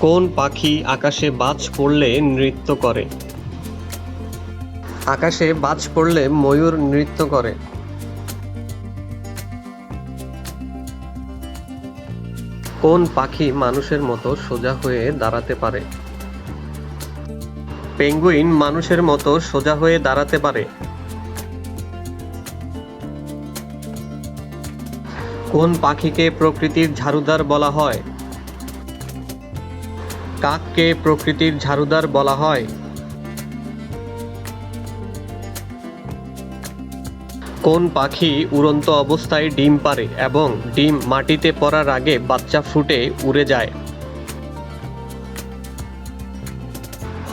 কোন পাখি আকাশে বাজ পড়লে নৃত্য করে? আকাশে বাজ পড়লে ময়ূর নৃত্য করে। কোন পাখি মানুষের মতো সোজা হয়ে দাঁড়াতে পারে? পেঙ্গুইন মানুষের মতো সোজা হয়ে দাঁড়াতে পারে। কোন পাখিকে প্রকৃতির ঝাড়ুদার বলা হয়? কাককে প্রকৃতির ঝাড়ুদার বলা হয়। কোন পাখি উড়ন্ত অবস্থায় ডিম পাড়ে এবং ডিম মাটিতে পড়ার আগে বাচ্চা ফুটে উড়ে যায়?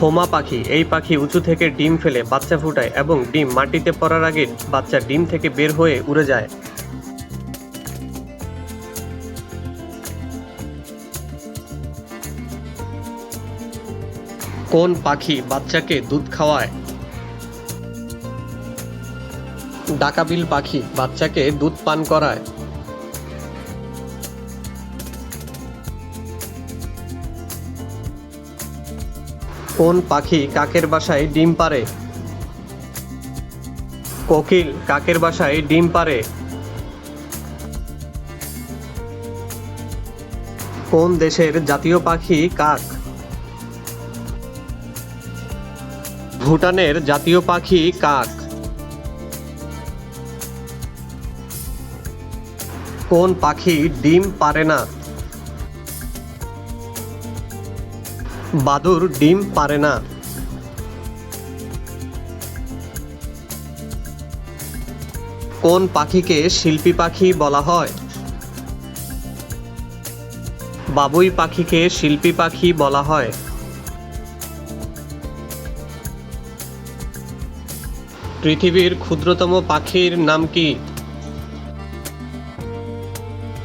হোমা পাখি। এই পাখি উঁচু থেকে ডিম ফেলে বাচ্চা ফুটায় এবং ডিম মাটিতে পড়ার আগে বাচ্চা ডিম থেকে বের হয়ে উড়ে যায়। কোন পাখি বাচ্চাকে দুধ খাওয়ায়? ডাকাবিল পাখি বাচ্চাকে দুধ পান করায়। কোন পাখি কাকের বাসায় ডিম পাড়ে? কোকিল কাকের বাসায় ডিম পাড়ে। কোন দেশের জাতীয় পাখি কাক? ভুটানের জাতীয় পাখি কাক। কোন পাখি ডিম পারে না? বাদুড় ডিম পারে না। কোন পাখিকে শিল্পী পাখি বলা হয়? বাবুই পাখিকে শিল্পী পাখি বলা হয়। পৃথিবীর ক্ষুদ্রতম পাখির নাম কি?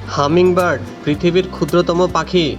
হামিংবার্ড পৃথিবীর ক্ষুদ্রতম পাখি।